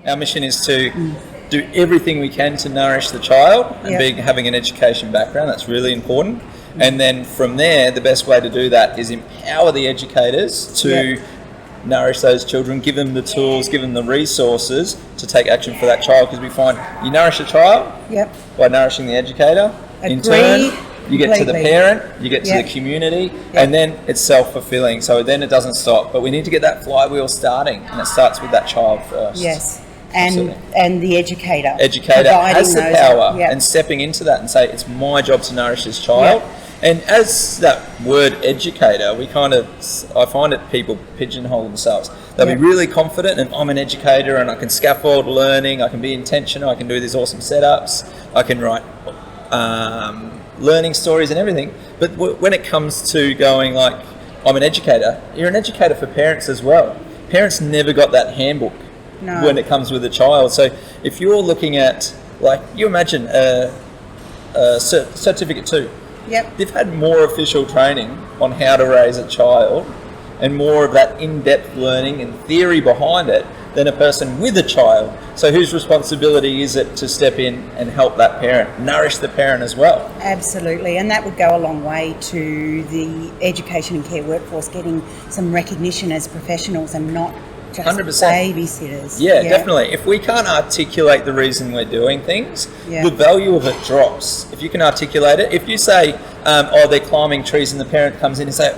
Our mission is to do everything we can to nourish the child, and having an education background, that's really important. And then from there, the best way to do that is empower the educators to nourish those children, give them the tools, give them the resources to take action for that child, because we find you nourish a child by nourishing the educator. In turn, you get to the parent, you get to the community, and then it's self-fulfilling. So then it doesn't stop. But we need to get that flywheel starting, and it starts with that child first. Yes. And the educator has the power and stepping into that and say, it's my job to nourish this child. And as that word educator, I find that people pigeonhole themselves. They'll be really confident, and I'm an educator and I can scaffold learning, I can be intentional, I can do these awesome setups, I can write learning stories and everything. But when it comes to going like, I'm an educator, you're an educator for parents as well. Parents never got that handbook when it comes with a child. So if you're looking at, like, you imagine a certificate 2. They've had more official training on how to raise a child and more of that in-depth learning and theory behind it than a person with a child. So whose responsibility is it to step in and help that parent, nourish the parent as well? Absolutely, and that would go a long way to the education and care workforce getting some recognition as professionals and not just 100%. Babysitters. Yeah, definitely. If we can't articulate the reason we're doing things, the value of it drops. If you can articulate it, if you say, they're climbing trees, and the parent comes in and say,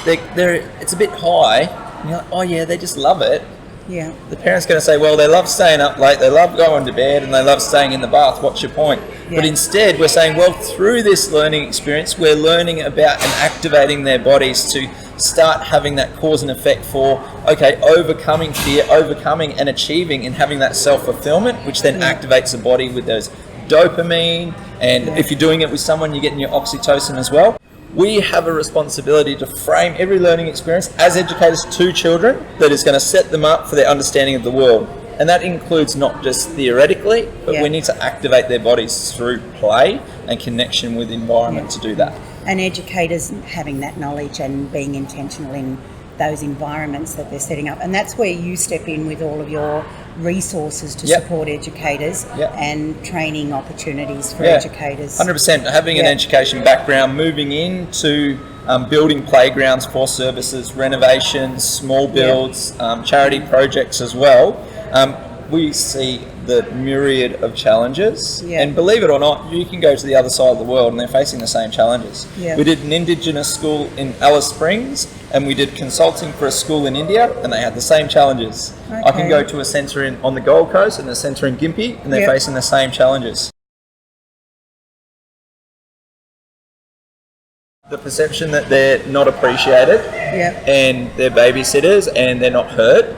it's a bit high, and you're like, oh yeah, they just love it. The parent's going to say, well, they love staying up late, they love going to bed, and they love staying in the bath. What's your point? But instead, we're saying, well, through this learning experience, we're learning about and activating their bodies to start having that cause and effect for, overcoming fear, overcoming and achieving and having that self-fulfillment, which then activates the body with those dopamine. And if you're doing it with someone, you're getting your oxytocin as well. We have a responsibility to frame every learning experience as educators to children that is going to set them up for their understanding of the world. And that includes not just theoretically, but we need to activate their bodies through play and connection with the environment to do that. And educators having that knowledge and being intentional in those environments that they're setting up. And that's where you step in with all of your resources to support educators and training opportunities for educators. 100%. Having an education background, moving into building playgrounds for services, renovations, small builds, charity projects as well. We see the myriad of challenges, and believe it or not, you can go to the other side of the world and they're facing the same challenges. We did an Indigenous school in Alice Springs, and we did consulting for a school in India, and they had the same challenges. I can go to a centre on the Gold Coast and a centre in Gympie, and they're facing the same challenges. The perception that they're not appreciated and they're babysitters and they're not heard.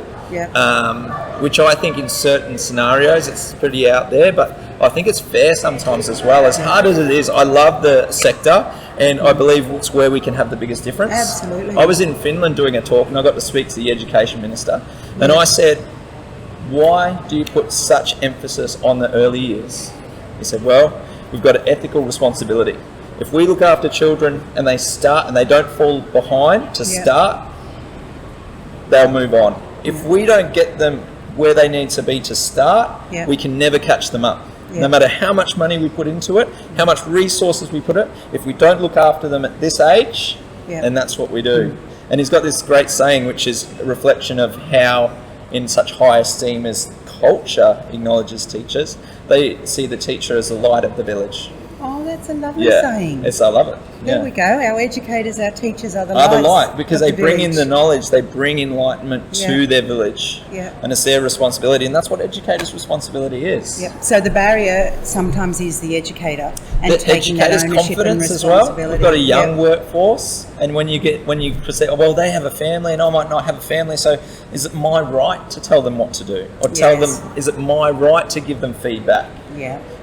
Which I think in certain scenarios it's pretty out there, but I think it's fair sometimes as well. As hard as it is, I love the sector, and I believe it's where we can have the biggest difference. Absolutely. I was in Finland doing a talk, and I got to speak to the education minister, and I said, why do you put such emphasis on the early years? He said, well, we've got an ethical responsibility. If we look after children and they start and they don't fall behind to start, they'll move on. If we don't get them where they need to be to start, we can never catch them up. No matter how much money we put into it, how much resources we put it, if we don't look after them at this age, then that's what we do. And he's got this great saying, which is a reflection of how, in such high esteem as culture acknowledges teachers, they see the teacher as the light of the village. Oh, that's a lovely saying. Yes, I love it. There we go. Our educators, our teachers are the light, because they bring in the knowledge, they bring enlightenment to their village, and it's their responsibility, and that's what educators' responsibility is. So the barrier sometimes is the educator and the taking that ownership and responsibility. As well. We've got a young workforce, and when you say, well, they have a family and I might not have a family, so is it my right to tell them what to do, or tell them? Is it my right to give them feedback?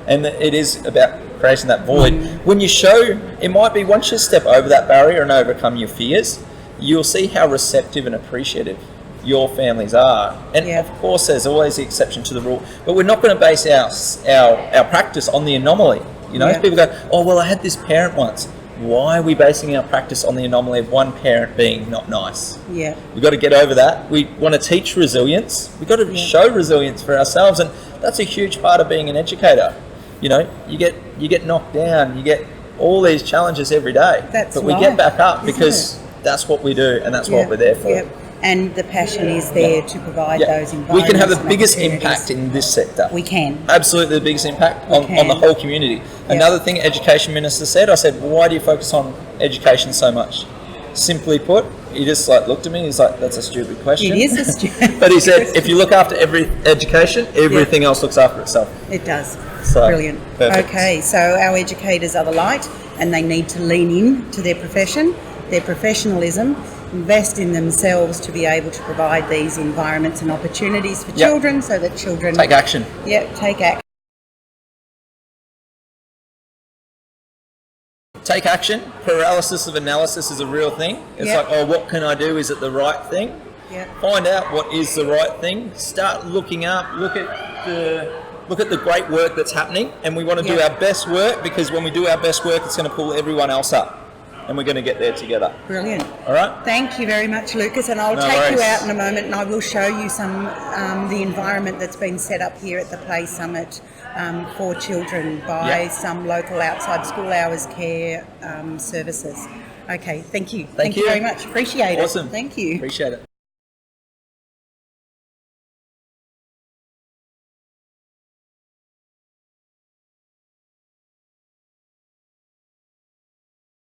And it is about creating that void. When you show, it might be once you step over that barrier and overcome your fears, you'll see how receptive and appreciative your families are. And of course, there's always the exception to the rule, but we're not going to base our practice on the anomaly. You know, people go, oh, well, I had this parent once. why are we basing our practice on the anomaly of one parent being not nice? Yeah. We've got to get over that. We want to teach resilience. We've got to show resilience for ourselves, and that's a huge part of being an educator. You know, you get knocked down, you get all these challenges every day. But we get back up because that's what we do, and that's what we're there for. Yep. And the passion is there to provide those environments. We can have the biggest impact in this sector. We can. Absolutely the biggest impact on the whole community. Another thing Education Minister said, I said, well, why do you focus on education so much? Simply put, he just looked at me, he's like, that's a stupid question. It is a stupid But he said, if you look after every education, everything else looks after itself. It does. So, brilliant. Perfect. Okay, so our educators are the light, and they need to lean in to their profession, their professionalism, invest in themselves to be able to provide these environments and opportunities for children, so that children take action. Take action. Take action. Paralysis of analysis is a real thing. It's like, oh, what can I do? Is it the right thing? Find out what is the right thing. Start looking up. Look at the great work that's happening, and we want to do our best work, because when we do our best work, it's going to pull everyone else up, and we're going to get there together. Brilliant. All right. Thank you very much, Lucas, and I'll take you out in a moment, and I will show you some the environment that's been set up here at the Play Summit for children by some local outside school hours care services. Okay, thank you. Thank you very much. Appreciate it. Awesome. Thank you. Appreciate it.